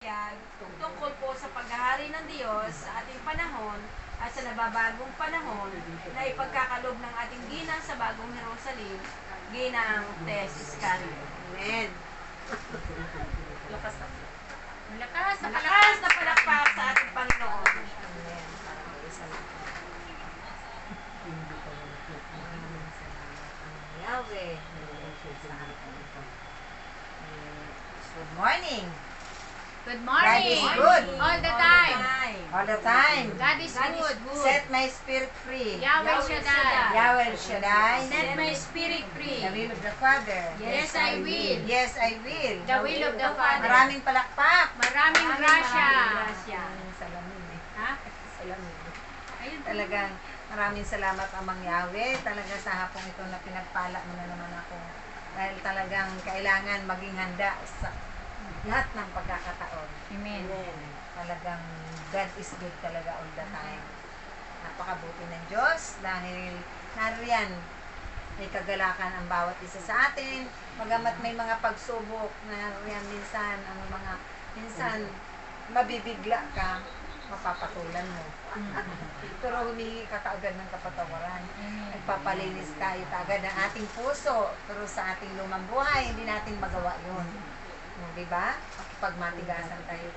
pahayag tungkol po sa paghahari ng Diyos sa ating panahon at sa nababagong panahon na ipagkakalob ng ating ginang sa bagong Jerusalem, ginang Tess Iscariot. Amen. Lakas na. Malakas na palakpak sa ating Panginoon. Amen. Yahweh. Good morning. Good God is morning. good. All the time. All the time. God is good. Set my spirit free. Yahweh Shaddai. Yahweh Shaddai. Set my spirit free. The will of the Father. Yes, I will. Yes, I will. The will of the Father. Maraming palakpak. Maraming grasya. Salamin eh. Ha? Salamin. Ayun. Talagang maraming salamat Amang Yahweh. Talaga sa hapong ito na pinagpala mo na naman ako. Dahil talagang kailangan maging handa sa lahat ng pagkakataon. Amen. Talagang God is good talaga all the time. Napakabuti ng Diyos dahil nariyan may kagalakan ang bawat isa sa atin. Magamat may mga pagsubok, nariyan minsan mabibigla ka, mapapatulan mo. Pero humingi ka kaagad ng kapatawaran. Nagpapalinis tayo kaagad ng ating puso. Pero sa ating lumang buhay, hindi natin magawa yun. Diba? Pag matigasan tayo.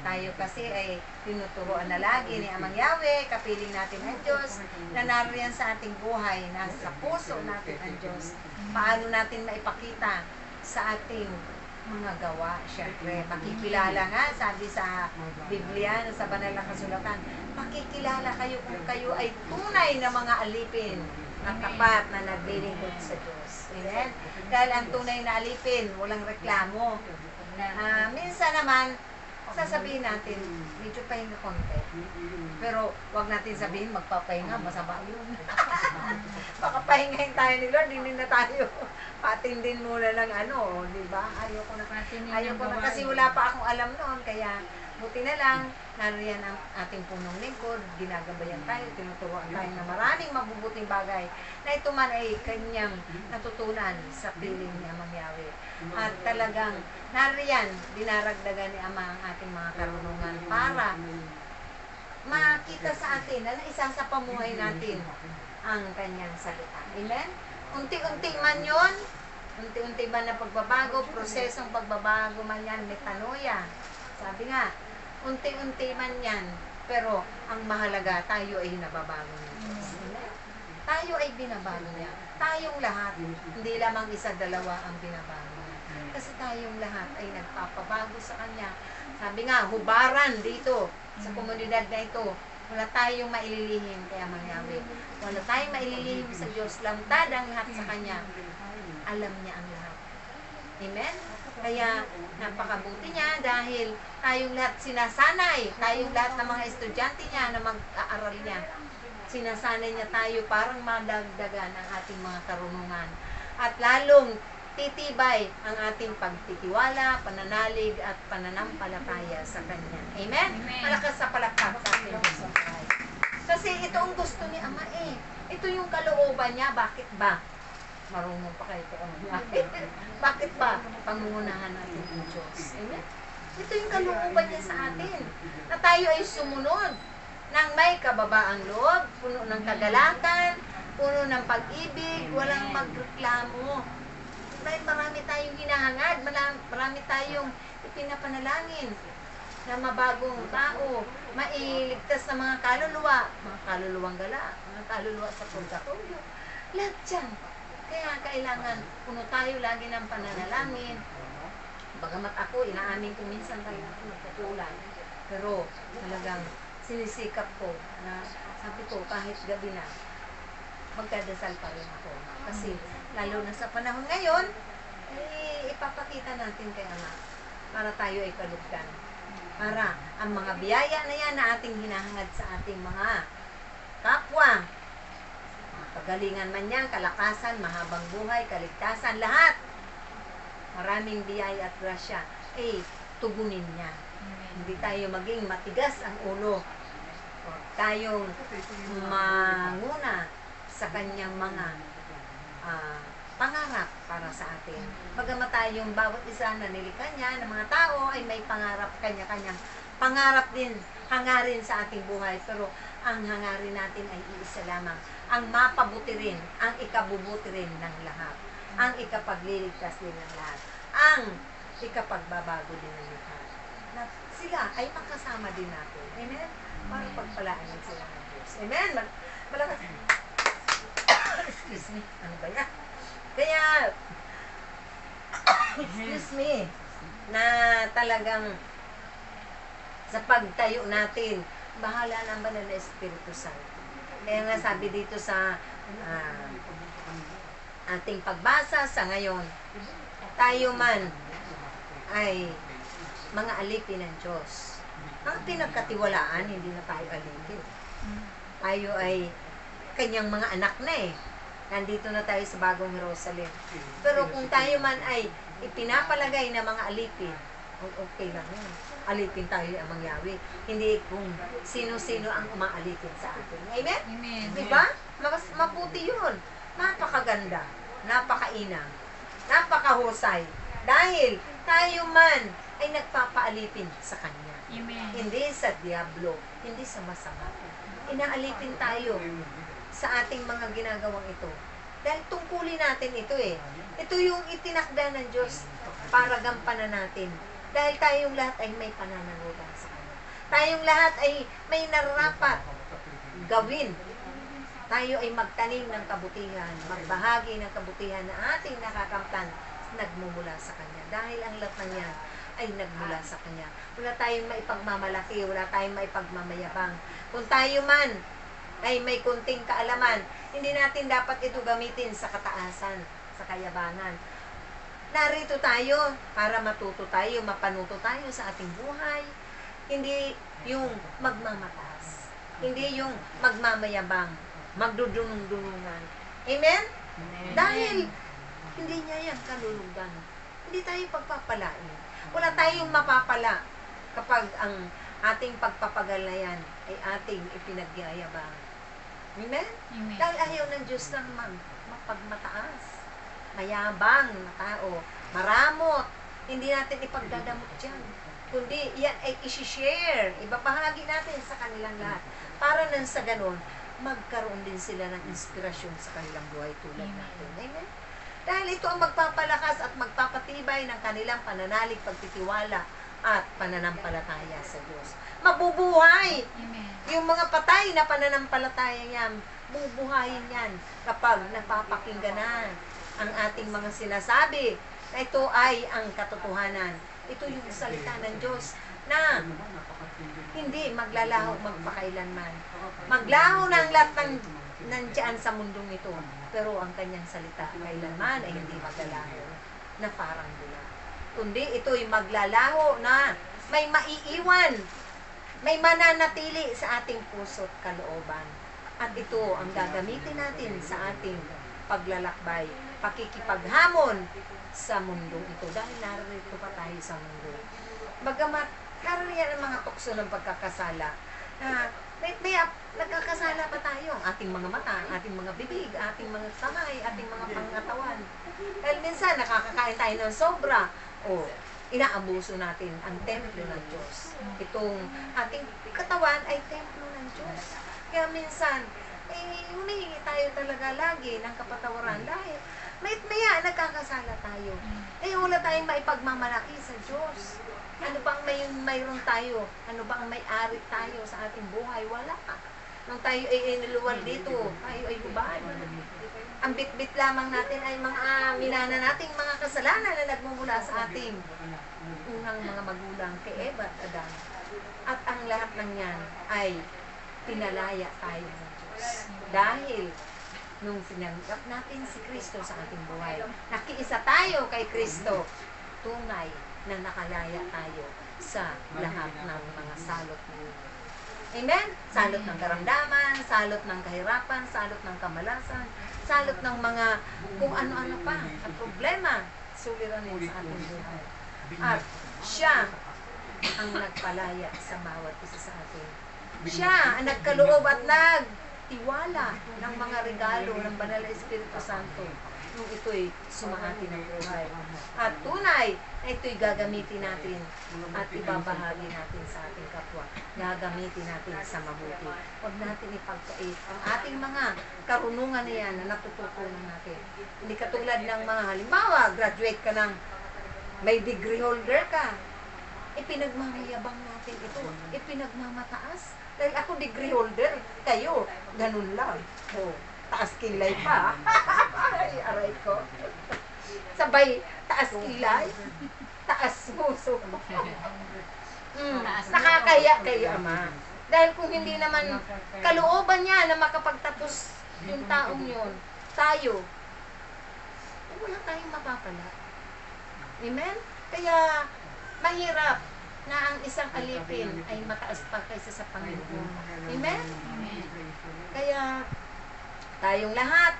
Tayo kasi ay tinuturoan na lagi ni Amang Yahweh, kapiling natin ang Diyos, na nariyan sa ating buhay, nasa puso natin ang Diyos. Paano natin maipakita sa ating mga gawa? Siyempre, makikilala nga, sabi sa Biblia, sa banal na kasulatan, makikilala kayo kung kayo ay tunay na mga alipin at tapat na naglilingkod sa Diyos. Amen? Dahil ang tunay na alipin, walang reklamo. Minsan naman, sasabihin natin, medyo pahinga konti. Pero wag natin sabihin, magpapahinga, masama yun. Baka pahingahin tayo ni Lord, hindi na tayo. Patindin muna ng di ba? Ayoko na kasi wala pa akong alam noon, kaya buti na lang, nariyan ang ating punong lingkod, ginagabayan tayo, tinuturuan tayo na maraming mabubuting bagay na ito man ay kanyang natutunan sa piling ni Amang Yahweh. At talagang nariyan, dinaragdagan ni Ama ang ating mga karunungan para makita sa atin na isa sa pamuhay natin ang kanyang salita. Amen? Unti-unti man yun, unti-unti man na pagbabago, prosesong pagbabago man yan, metanoia. Sabi nga, unti-unti man yan, pero ang mahalaga, tayo ay nababago niya. Tayo ay binabago niya. Tayong lahat, hindi lamang isa, dalawa ang binabago niya. Kasi tayong lahat ay nagpapabago sa Kanya. Sabi nga, hubaran dito, sa komunidad na ito, wala tayong maililihim kay Amang Yahweh. Wala tayong maililihim sa Diyos. Lamtad ang lahat sa Kanya. Alam niya ang lahat. Amen? Kaya napakabuti niya dahil tayong lahat sinasanay, tayong lahat ng mga estudyante niya na mag-aaral niya. Sinasanay niya tayo parang madagdagan ang ating mga karunungan. At lalong titibay ang ating pagtitiwala, pananalig at pananampalataya sa Kanya. Amen? Malakas sa palakpak sa ating buhay. Kasi ito ang gusto ni Ama eh. Ito yung kalooban niya. Bakit ba? Marunong pa kayo ito. Bakit ba? Pangungunahan natin ng Diyos. Amen? Ito yung kalooban niya sa atin. Na tayo ay sumunod ng may kababaang loob, puno ng kagalakan, puno ng pag-ibig, walang magreklamo. Dahil marami tayong hinahangad, marami tayong ipinapanalangin na mabagong tao, mailigtas na mga kaluluwang gala, mga kaluluwa sa purgatorio. Lahat yan. Kaya kailangan puno tayo lagi ng pananalangin. Bagamat ako, inaamin ko minsan tayo nagkukulan. Pero talagang sinisikap ko na sabi ko kahit gabi na, magdadasal pa rin ako. Kasi lalo na sa panahon ngayon, ipapakita natin kay Ama para tayo ay kalugdan. Para ang mga biyaya na yan na ating hinahangad sa ating mga kapwa, pagalingan man yan, kalakasan, mahabang buhay, kaligtasan, lahat. Maraming biyaya at grasya, tugunin niya. Hindi tayo maging matigas ang ulo. Tayong manguna sa kanyang mga pangarap para sa atin. Bagamat tayong bawat isa na nilikha niya ng mga tao ay may pangarap, kanya-kanyang pangarap din, hangarin sa ating buhay. Pero ang hangarin natin ay iisa lamang. Ang mapabuti rin, ang ikabubuti rin ng lahat. Ang ikapagliligtas din ng lahat. Ang ikapagbabago din ng lahat. Na sila ay makasama din natin. Amen? Para pagpalaan din sila ng Diyos. Amen? Malakas. Excuse me. Ano ba yan? Kaya, excuse me, na talagang sa pagtayo natin, bahala ng banal na Espiritu Santo. Kaya nga sabi dito sa ating pagbasa sa ngayon, tayo man ay mga alipin ng Diyos. Ang pinagkatiwalaan, hindi na tayo alipin. Tayo ay kanyang mga anak na eh. Nandito na tayo sa bagong Jerusalem. Pero kung tayo man ay ipinapalagay na mga alipin, okay lang yun. Alipin tayo ang mangyawi. Hindi kung sino-sino ang umaalipin sa atin. Amen? Amen. Diba? Mabuti yun. Napakaganda. Napakainam. Napakahusay. Dahil tayo man ay nagpapaalipin sa Kanya. Amen. Hindi sa diablo. Hindi sa masama. Inaalipin tayo sa ating mga ginagawang ito. Dahil tungkulin natin ito eh. Ito yung itinakda ng Diyos para gampanan natin. Dahil tayong lahat ay may pananagutan sa Kanya. Tayong lahat ay may narapat gawin. Tayo ay magtanim ng kabutihan, magbahagi ng kabutihan na ating nakakamtan, nagmumula sa Kanya. Dahil ang lahat ng yan ay nagmula sa Kanya. Wala tayong maipagmamalaki, wala tayong maipagmamayabang. Kung tayo man ay may kunting kaalaman, hindi natin dapat ito gamitin sa kataasan, sa kayabangan. Narito tayo para matuto tayo, mapanuto tayo sa ating buhay. Hindi yung magmamataas. Hindi yung magmamayabang, magdudunong-dunungan. Amen? Dahil hindi niya yan kalulugan. Hindi tayo pagpapalain. Wala tayong mapapala kapag ang ating pagpapagalayan ay ating ipinagyayabang. Amen? Amen. Dahil ayaw ng Diyos ng mapagmataas, mayabang na tao, maramot. Hindi natin ipagdadamot yan. Kundi yan ay isi-share, ibabahagi natin sa kanilang lahat. Para nang sa ganun, magkaroon din sila ng inspirasyon sa kanilang buhay tulad natin. Amen? Dahil ito ang magpapalakas at magpapatibay ng kanilang pananalig, pagtitiwala at pananampalataya sa Diyos. Mabubuhay! Amen. Yung mga patay na pananampalataya yan, bubuhayin yan kapag napapakinggan na ang ating mga sinasabi na ito ay ang katotohanan. Ito yung salita ng Diyos na hindi maglalaho magpakailanman. Maglaho na ang lahat ng nandiyan sa mundong ito. Pero ang kanyang salita kailanman ay hindi maglalaho na parang bula. Kundi ito'y maglalaho na may maiiwan, may mananatili sa ating puso't kalooban. At ito ang gagamitin natin sa ating paglalakbay, pakikipaghamon sa mundong ito. Dahil narito pa tayo sa mundo. Bagamat naririyan ang mga tukso ng pagkakasala, may nagkakasala pa tayo. Ang ating mga mata, ating mga bibig, ating mga kamay, ating mga pangatawan. Dahil minsan nakakakain tayo ng sobra o inaabuso natin ang templo ng Diyos. Itong ating katawan ay templo ng Diyos. Kaya minsan, humihingi tayo talaga lagi ng kapatawaran dahil maya nagkakasala tayo. Wala tayong maipagmamalaki sa Diyos. Ano bang mayroon tayo? Ano bang may-ari tayo sa ating buhay? Wala pa. Nung tayo ay iniluwal dito, tayo ay hubad. Ang bit-bit lamang natin ay mga minana nating mga kasalanan na nagmumula sa ating unang mga magulang kay Eva at Adan. At ang lahat ng yan ay pinalaya tayo ng Diyos. Dahil nung sinanggap natin si Kristo sa ating buhay, nakiisa tayo kay Kristo, tunay na nakalaya tayo sa lahat ng mga salot ng mundo. Amen? Salot ng karamdaman, salot ng kahirapan, salot ng kamalasan, salot ng mga kung ano-ano pa at problema, suliranin sa ating buhay. At siya ang nagpalaya sa bawat isa sa atin. Siya ang nagkaloob at nagtiwala ng mga regalo ng Banal na Espiritu Santo nung ito'y sumahati ng buhay. At tunay na ito'y gagamitin natin at ibabahagi natin sa ating kapwa. Gagamitin natin sa mabuti. Huwag natin ipagkait ang ating mga karunungan na yan na natututunan natin. Hindi katulad ng mga halimbawa, graduate ka ng may degree holder ka. Ipinagmamayabang natin ito. Ipinagmamataas. Dahil ako degree holder, kayo, ganun lang. Oh, taas kilay pa. Ay, aray ko. Sabay, taas kilay, taas puso. Nakakaya kay Ama. Dahil kung hindi naman kalooban niya na makapagtapos yung taong yun, tayo, wala tayong mapapala. Amen? Kaya, mahirap na ang isang alipin ay mataas pa kaysa sa Panginoon. Amen? Kaya, tayong lahat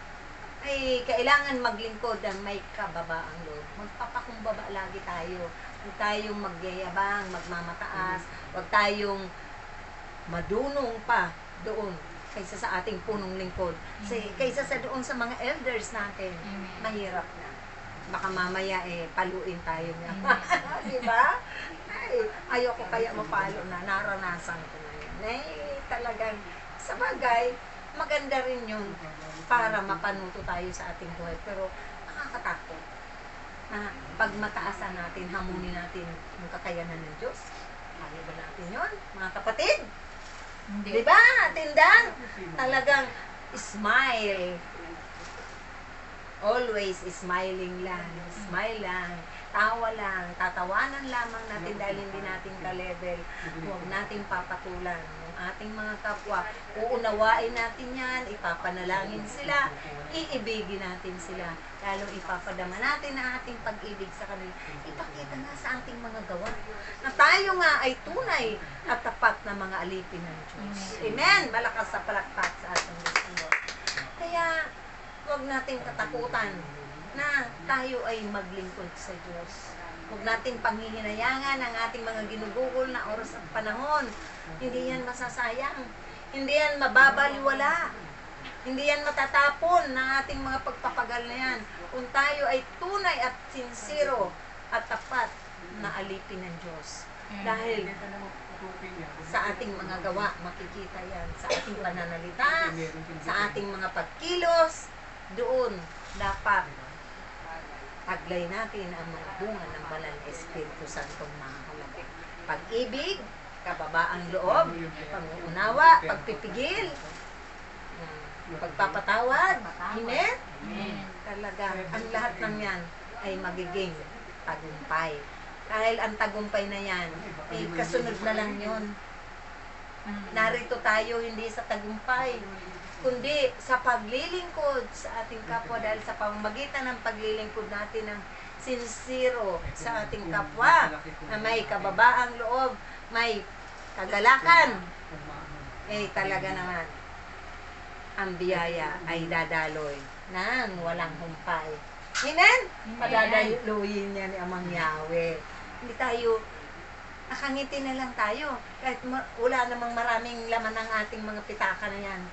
ay kailangan maglingkod ng may kababaang loob. Magpapakumbaba lagi tayo. Huwag tayong magyayabang, magmamataas. Huwag tayong madunong pa doon kaysa sa ating punong lingkod. Kaysa sa doon sa mga elders natin. Mahirap na. Baka mamaya paluin tayo niya. Diba? Ay, ayoko kaya mapalo na. Naranasan ko na yun. Talagang sa bagay, maganda rin yun para mapanuto tayo sa ating buhay. Pero nakakatakot na pag mataasan natin, hamunin natin yung kakayanan ng Diyos. Kaya ba natin yun, mga kapatid? Diba? Tindang? Talagang smile. Always smiling lang. Smile lang. Tawa lang. Tatawanan lamang natin dahil hindi natin ka-level. Huwag natin papatulan yung ating mga kapwa. Uunawain natin yan. Ipapanalangin sila. Iibigin natin sila. Lalong ipapadama natin ang ating pag-ibig sa kanila. Ipakita nga sa ating mga gawa na tayo nga ay tunay at tapat na mga alipin ng Diyos. Amen! Malakas sa palakpak sa ating Diyos. Kaya, huwag nating katakutan na tayo ay maglingkod sa Diyos. Huwag nating panghihinayangan ang ating mga ginugugol na oras at panahon. Hindi yan masasayang. Hindi yan mababaliwala. Hindi yan matatapon ng ating mga pagpapagal na yan. Kung tayo ay tunay at sincero at tapat na alipin ng Diyos. Dahil sa ating mga gawa, makikita yan. Sa ating pananalita, sa ating mga pagkilos, doon dapat taglay natin ang mga bunga ng banal na Espiritu Santong mahalaga. Pag-ibig, kababaang loob, pag-uunawa, pagpipigil, pagpapatawad, amen? Talaga, ang lahat ng yan ay magiging tagumpay. Dahil ang tagumpay na yan, ay kasunod na lang yun. Narito tayo hindi sa tagumpay, kundi sa paglilingkod sa ating kapwa dahil sa pamamagitan ng paglilingkod natin ng sincero sa ating kapwa na may kababaang loob, may kagalakan, talaga naman ang biyaya ay dadaloy ng walang humpay. Amen? Padadaluyin niya ni Amang Yahweh. Hindi tayo, nakangiti na lang tayo. Kahit wala namang maraming laman ng ating mga pitaka na yan.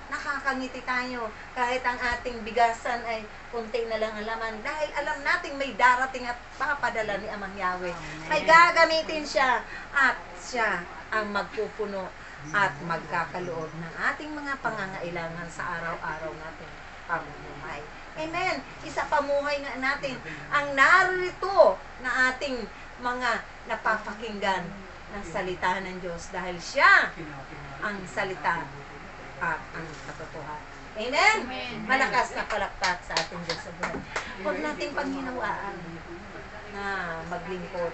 Nakakangiti tayo. Kahit ang ating bigasan ay kunti na lang ang laman. Dahil alam nating may darating at papadala ni Amang Yahweh. May gagamitin siya at siya ang magpupuno at magkakaloob ng ating mga pangangailangan sa araw-araw natin pamumuhay. Amen. Isa pamuhay nga natin ang narito na ating mga napapakinggan ng salita ng Diyos dahil siya ang salita at ang katotohanan. Amen? Malakas na palakpak sa ating Diyos sa buhay. Huwag natin panghinawaan na maglingkod.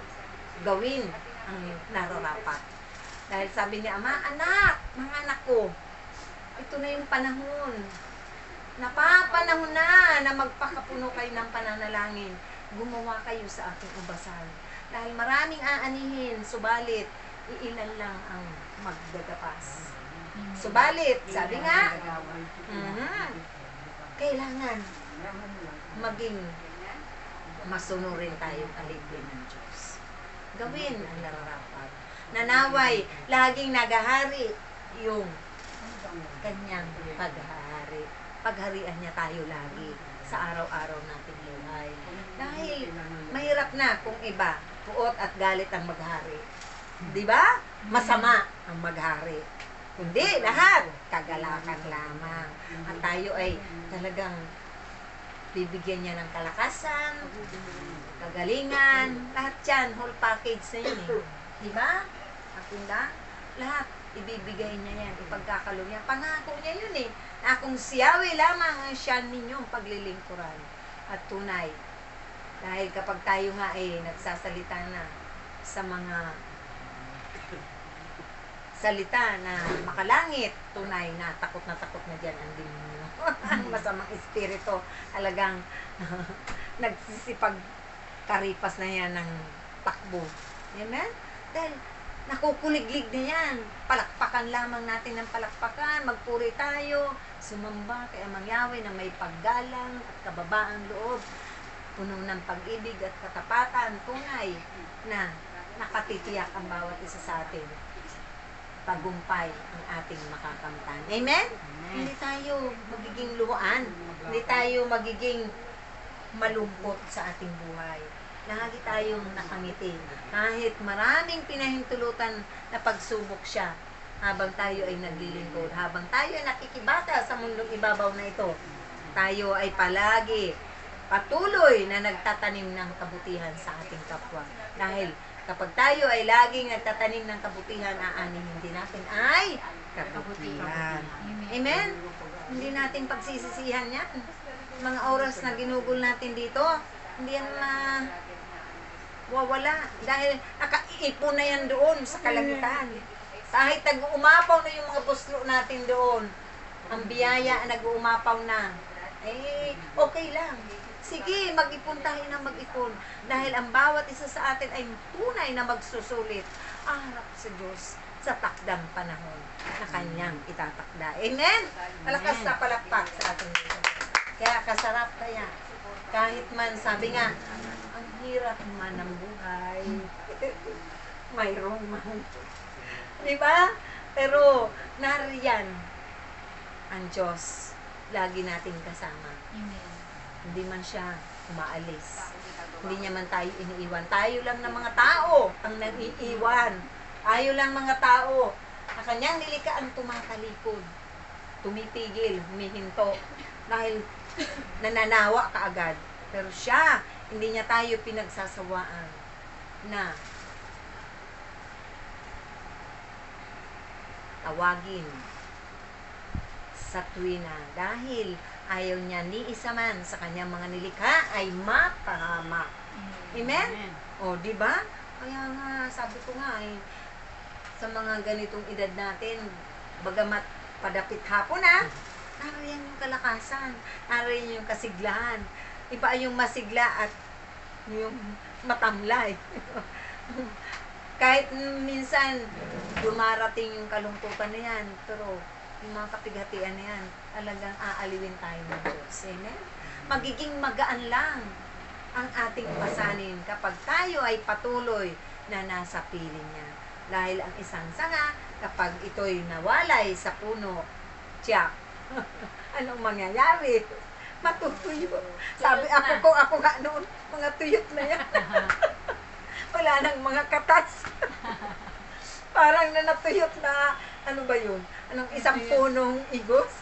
Gawin ang nararapat. Dahil sabi ni Ama, anak, mga anak ko, ito na yung panahon. Napapanahon na magpakapuno kayo ng pananalangin. Gumawa kayo sa aking ubasan. Dahil maraming aanihin, subalit, iilan lang ang magdadapas. Subalit, sabi nga, kailangan maging masunurin tayong alipin ng Diyos. Gawin ang nararapat. Nanaway, laging nagahari yung kanyang paghahari. pagharian niya tayo lagi sa araw-araw nating buhay. Dahil mahirap na kung iba, puot at galit ang maghari. Di ba? Masama ang maghari. Hindi, lahat kagalakan lamang. At tayo ay talagang bibigyan niya ng kalakasan, kagalingan, lahat yan, whole package na yun eh. Di ba? Akunda, lahat ibibigay niya yan, ipagkakalo niya. Pangako niya yun eh, na kung siyawi lamang ang siyan ninyong paglilingkuran at tunay. Dahil kapag tayo nga eh, nagsasalita na sa mga salita na makalangit, tunay na takot na dyan ang demonyo. Ang masamang espiritu, talagang nagsisipag karipas na yan ng takbo. Amen? Dahil nakukuliglig na yan. Palakpakan lamang natin ng palakpakan, magpuri tayo, sumamba kay Amang Yahweh na may paggalang at kababaang loob, puno ng pag-ibig at katapatan, tunay na nakatitiyak ang bawat isa sa atin. Tagumpay ang ating makakamtan. Amen? Hindi tayo magiging luhaan. Hindi tayo magiging malungkot sa ating buhay. Lagi tayong nakangiti. Kahit maraming pinahintulutan na pagsubok siya habang tayo ay naglilingkod, habang tayo ay nakikibata sa mundong ibabaw na ito, tayo ay palagi patuloy na nagtatanim ng kabutihan sa ating kapwa. Dahil kapag tayo ay laging nagtatanim ng kabutihan, aanihin din natin ay kabutihan. Amen? Hindi natin pagsisisihan yan. Mga oras na ginugol natin dito, hindi yan wawala. Dahil nakaiipon na yan doon sa kalangitan. Kahit nag-uumapaw na yung mga buslo natin doon, ang biyaya nag-uumapaw na, eh, okay lang. Sige, mag-ipon tayo na mag-ipon. Dahil ang bawat isa sa atin ay tunay na magsusulit. Harap sa Diyos sa takdang panahon na kanyang itatakda. Amen? Malakas na palakpak sa ating Diyos. Kaya kasarap kaya. Kahit man, sabi nga, ang hirap man ng buhay. Mayroong man. Diba? Pero, nariyan ang Diyos. Lagi nating kasama. Amen. Hindi man siya umaalis. Hindi niya man tayo iniiwan. Tayo lang ng mga tao ang nag-iiwan. Tayo lang mga tao na kanyang nilikaan tumatalikod. Tumitigil, humihinto. Dahil nananawa kaagad. Pero siya, hindi niya tayo pinagsasawaan na tawagin sa tuwina. Dahil ayaw niya ni isa man sa kanyang mga nilikha ay mapahamak. Amen? O, di ba? Kaya nga, sabi ko nga, sa mga ganitong edad natin, bagamat padapit hapon nariyan yung kalakasan, nariyan yung kasiglahan. Iba yung masigla at yung matamlay. Kahit minsan, dumarating yung kalungkutan na yan, pero yung mga kapighatian na yan, talagang aaliwin tayo ng Diyos. Amen? Magiging magaan lang ang ating pasanin kapag tayo ay patuloy na nasa piling niya. Dahil ang isang sanga, kapag ito'y nawalay sa puno, tiyak, anong mangyayari? Matutuyo. Sabi ako nga noon, mga tuyot na yan. Wala nang mga katas. Parang na natuyot na, ano ba yun? Anong isang punong igos?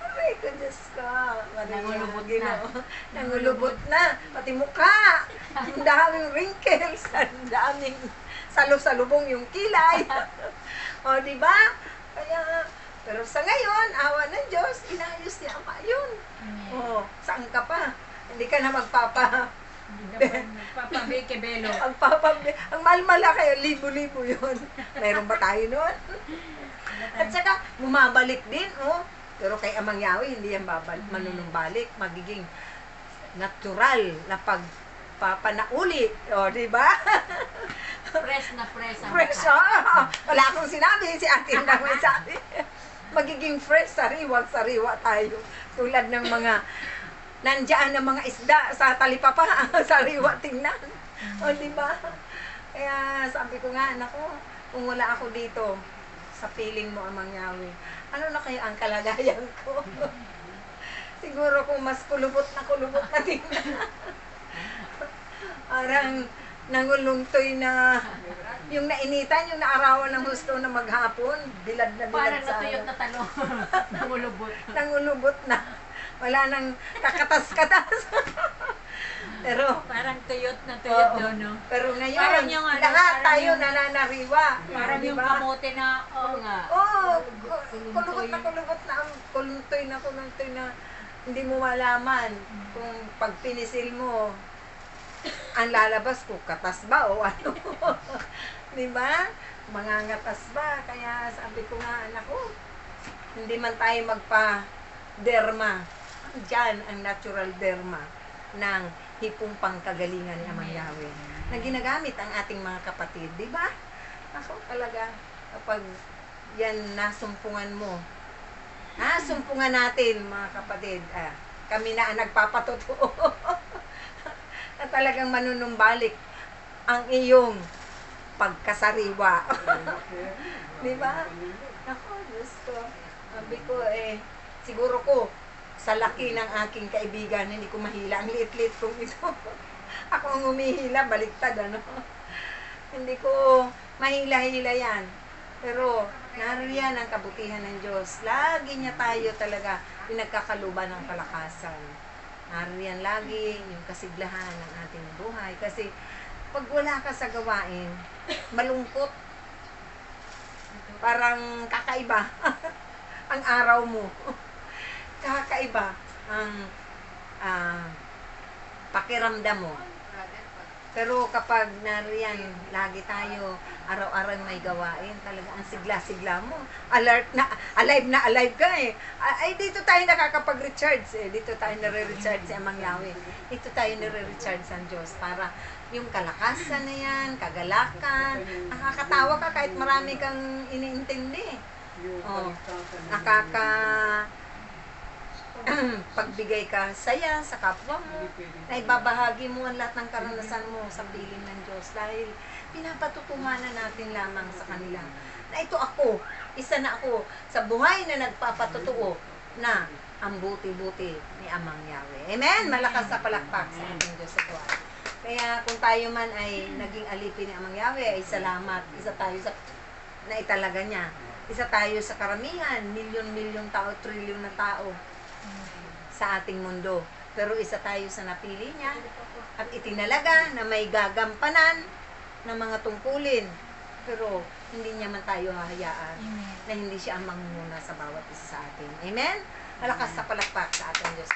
Aray ko, Diyos ko. Nangulubot na. Nangulubot na. Pati mukha. Ang daming wrinkles. Ang daming salo-salubong yung kilay. O, di ba? Kaya, pero sa ngayon, awa ng Diyos, inayos niya ang yun. O, saan ka pa? Hindi ka na Papabeke-belo. ang mahal-mala kayo, libo-libo yun. Mayroon ba tayo nun? At saka, bumabalik din, Pero kay Amang Yahweh, hindi yan manunumbalik. Magiging natural na pagpapanauli. O, di ba? Fresh na fresh ang Fresh, wala akong sinabi. Si ate na may sabi. Magiging fresh, sariwang-sariwa tayo. Tulad ng mga nandiyan ng mga isda sa talipapa, sariwa tingnan. O, di ba? Kaya sabi ko nga, nako, kung wala ako dito, sa piling mo, Amang Yahweh, ano na kaya ang kalagayan ko? Siguro kung mas kulubot na tingnan. Parang nangulungtoy na yung nainitan, yung naarawan ng husto na maghapon, bilad na bilad Parang sa natuyot araw. na talo. Nangulubot. Nangulubot na. Wala nang kakatas-katas. Pero, Parang tuyot na tuyot oo. doon, no? Pero ngayon, Parang yung ano, lahat parang tayo yung- nananariwa. Parang Di yung ba? kamote na, oo nga. Oo, kulubot na ang kuluntoy na hindi mo malaman kung pag pinisil mo, ang lalabas ko, katas ba o ano? Di ba? Mangangatas ba? Kaya sabi ko nga, anak ko, hindi man tayo magpa-derma. Diyan ang natural derma ng hipong pangkagalingan ni Amang Yahweh na ginagamit ang ating mga kapatid. Di ba? Ako talaga, kapag yan nasumpungan mo, sumpungan natin mga kapatid, kami na ang nagpapatotoo na talagang manunumbalik ang iyong pagkasariwa. Di ba? Ako, Diyos ko. Sabi ko siguro ko, sa laki ng aking kaibigan, hindi ko mahila ang liit-liit kong ito. Ako ang humihila, baliktad, ano? Hindi ko mahila-hila yan. Pero, nariyan ang kabutihan ng Diyos. Lagi niya tayo talaga pinagkakaluban ng kalakasan. Nariyan lagi yung kasiglahan ng ating buhay. Kasi, pag wala ka sa gawain, malungkot. Parang kakaiba ang araw mo. Kakaiba ang pakiramdam mo. Pero kapag nariyan, lagi tayo, araw-araw may gawain, talaga ang sigla-sigla mo. Alert na, alive ka eh. Ay, dito tayo nakakapag-recharge eh. Dito tayo nare-recharge si Amang Yahweh. Dito tayo nare-recharge sa Diyos para yung kalakasan na yan, kagalakan, nakakatawa ka kahit marami kang iniintindi. Oh, pagbigay ka saya sa kapwa mo, na ibabahagi mo ang lahat ng karanasan mo sa piling ng Diyos dahil pinapatutunganan natin lamang sa kanila na ito ako, isa na ako sa buhay na nagpapatotoo na ang buti-buti ni Amang Yahweh. Amen? Malakas sa palakpak sa ating Diyos sa buhay. Kaya kung tayo man ay naging alipin ni Amang Yahweh, ay salamat. Isa tayo sa naitalaga niya. Isa tayo sa karamihan, milyon-milyon tao, trilyon na tao sa ating mundo. Pero isa tayo sa napili niya at itinalaga na may gagampanan ng mga tungkulin. Pero hindi niya man tayo hahayaan na hindi siya ang mangunguna sa bawat isa sa atin. Amen? Malakas sa palakpak sa ating Diyos.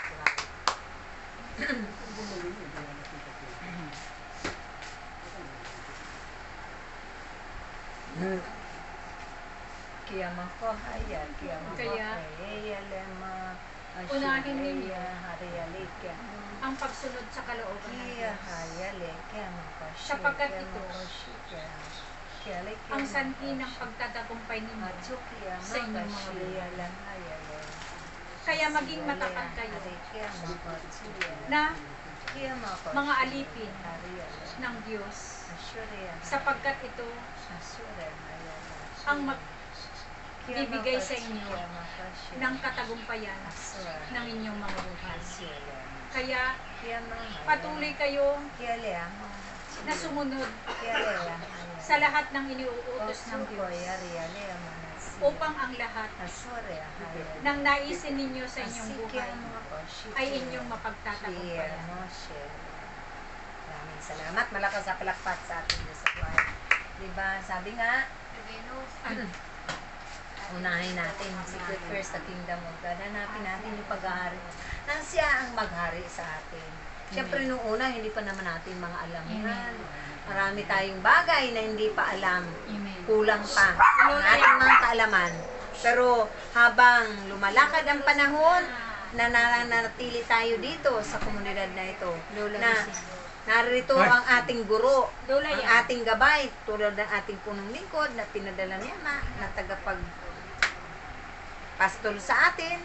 Kiyama ko haya, kiyama ko haya, lema, Unahin ninyo hariyalika. ang pagsunod sa kalooban ng Kiya Diyos. hayale, kiyama ko Sapagkat ito, ang sanhi ng pagtatagumpay ninyo sa inyong mga buhay. Kaya maging matapat kayo na mga alipin ng Diyos sapagkat ito ang bibigay sa inyo ng katagumpayan ng inyong mga buhay. Kaya patuloy kayo na sumunod sa lahat ng iniuutos ng Diyos upang ang lahat ng naisin ninyo sa inyong buhay ay inyong mapagtatagumpayan. Maraming salamat. Malakas sa palakpak sa ating Diyos sa buhay. Diba? Sabi nga, unahin natin, secret first the kingdom of God. Hanapin natin yung paghahari. Nang siya ang maghari sa atin. Siyempre, nung una, hindi pa naman natin mga alam yan. Marami tayong bagay na hindi pa alam. Kulang pa ang ating mga kaalaman. Pero habang lumalakad ang panahon, na nananatili tayo dito sa komunidad na ito, na narito ang ating guro, ang ating gabay, tulad ng ating punong lingkod na pinadala niya na tagapag pastol sa atin,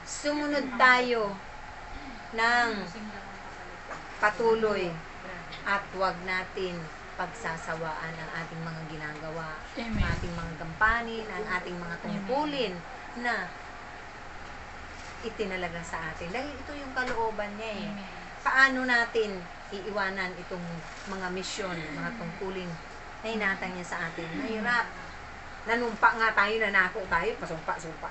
sumunod tayo ng patuloy at huwag natin pagsasawaan ang ating mga ginagawa, ang Amen. ating mga gampanin, ang ating mga tungkulin na itinalaga sa atin. Dahil ito yung kalooban niya eh. Amen. Paano natin iiwanan itong mga misyon, mga tungkulin na hinatang niya sa atin? Mahirap. Nanumpa nga tayo, nanako tayo, pasumpa-sumpa.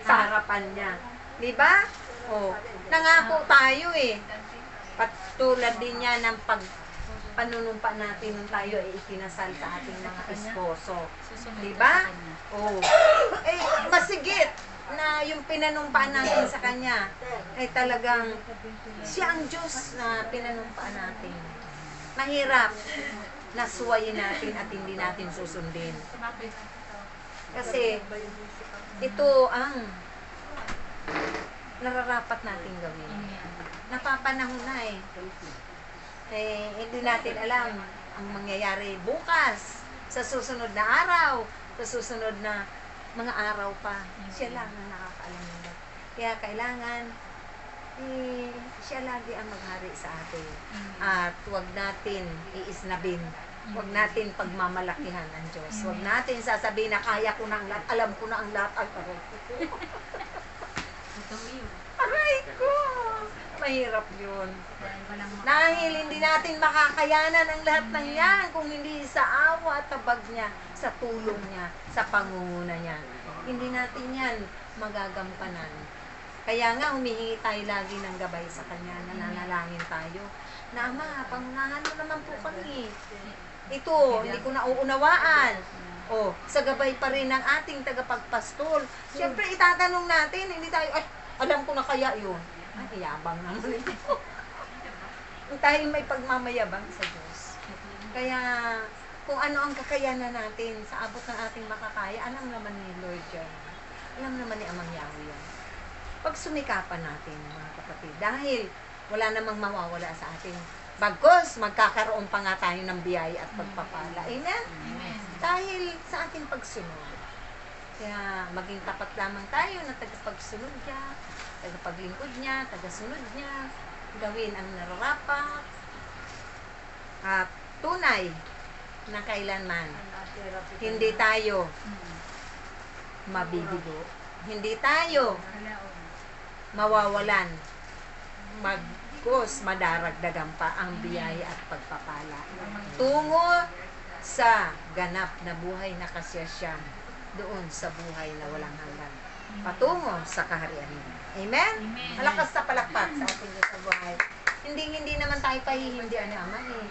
Sa harapan niya. Di ba? Oh, nangako tayo eh. Patulad din niya ng panunumpa natin nung tayo ay ikinasal sa ating mga esposo. Di ba? Oh. Eh, masigit na yung pinanumpa natin sa Kanya ay talagang siya ang Diyos na pinanumpa natin. Mahirap na suwayin natin at hindi natin susundin. Kasi ito ang nararapat natin gawin. Napapanahon na eh. Eh, hindi natin alam ang mangyayari bukas, sa susunod na araw, sa susunod na mga araw pa. Siya lang ang nakakaalam nila. Kaya kailangan siya lagi ang maghari sa atin. At huwag natin iisnabin. Huwag natin pagmamalakihan ang Diyos. Huwag natin sasabihin na kaya ko na ang lahat, alam ko na ang lahat. Ay, aray ko. Aray ko. Mahirap yun. Dahil hindi natin makakayanan ang lahat ng yan kung hindi sa awa at tabag niya, sa tulong niya, sa pangunguna niya. Hindi natin yan magagampanan. Kaya nga humihingi tayo lagi ng gabay sa Kanya, nananalangin tayo. Na Ama, pangunahan mo naman po kami. Ito, hindi ko nauunawaan. O, sa gabay pa rin ng ating tagapagpastol. Siyempre, itatanong natin, hindi tayo, ay, alam ko na kaya yun. Ay, yabang naman ito. Tayo may pagmamayabang sa Diyos. Kaya, kung ano ang kakayanan natin sa abot ng ating makakaya, alam naman ni Lord yan. Alam naman ni Amang Yahweh yan. Pagsumikapan natin, mga kapatid, dahil wala namang mawawala sa atin. Bagkos, magkakaroon pa nga tayo ng biyaya at pagpapala. Amen? Amen. Dahil sa ating pagsunod. Kaya maging tapat lamang tayo na tagapagsunod niya, tagapaglingkod niya, tagasunod niya, gawin ang nararapat, at tunay na kailanman hindi tayo mabibigo. Hindi tayo mawawalan. Magkos madaragdagan pa ang biyaya at pagpapala. Tungo sa ganap na buhay na kasiyasya doon sa buhay na walang hanggan. Patungo sa kaharian niya. Amen? Amen. Malakas na palakpak sa ating Diyos sa buhay. Hindi naman tayo pahihindihan ni Ama eh.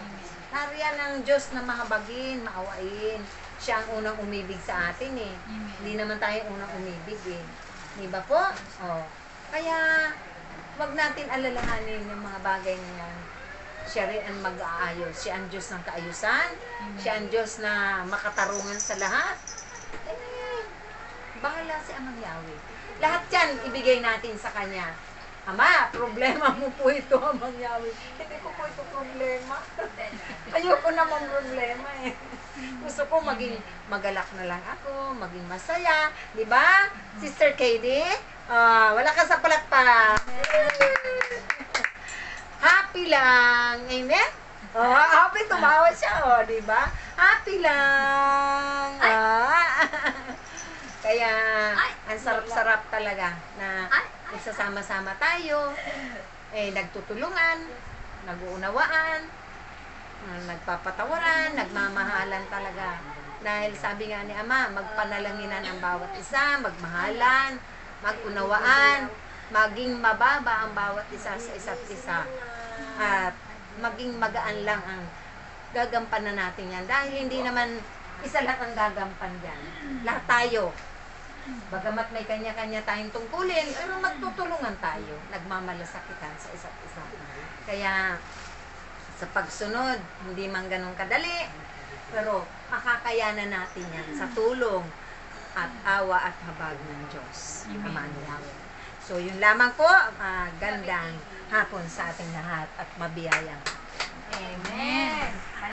Nariyan ang Diyos na mahabagin, maawain. Siya ang unang umibig sa atin eh. Hindi naman tayo unang umibig eh. Di ba po? Oh. Kaya, wag natin alalahanin yung mga bagay na yan. Siya rin ang mag-aayos. Siya ang Diyos ng kaayusan. Siya ang Diyos na makatarungan sa lahat. Eh, bahala si Amang Yahweh. Lahat yan, ibigay natin sa Kanya. Ama, problema mo po ito, Amang Yahweh. Hindi ko po ito problema. Ayoko naman problema eh. Gusto ko maging magalak na lang ako, maging masaya. Di ba? Sister Katie? Wala ka sa palakpak. Happy lang. Amen? Happy, tumawa siya, di ba? Happy lang. Kaya, ang sarap-sarap talaga na nagsasama-sama tayo, nagtutulungan, nag-uunawaan, nagpapatawaran, nagmamahalan talaga. Dahil sabi nga ni Ama, magpanalanginan ang bawat isa, magmahalan, mag-unawaan, maging mababa ang bawat isa sa isa't isa. At maging magaan lang ang gagampanan natin yan. Dahil hindi naman isa lahat ang gagampan yan. Lahat tayo. Bagamat may kanya-kanya tayong tungkulin, pero magtutulungan tayo. Nagmamalasakitan sa isa't isa. Kaya, sa pagsunod, hindi man ganun kadali, pero makakayanan natin yan sa tulong at awa at habag ng Diyos. Ama ni Yahweh. So, yun lamang po, gandang hapon sa ating lahat at mabiyayang hapon. Amen.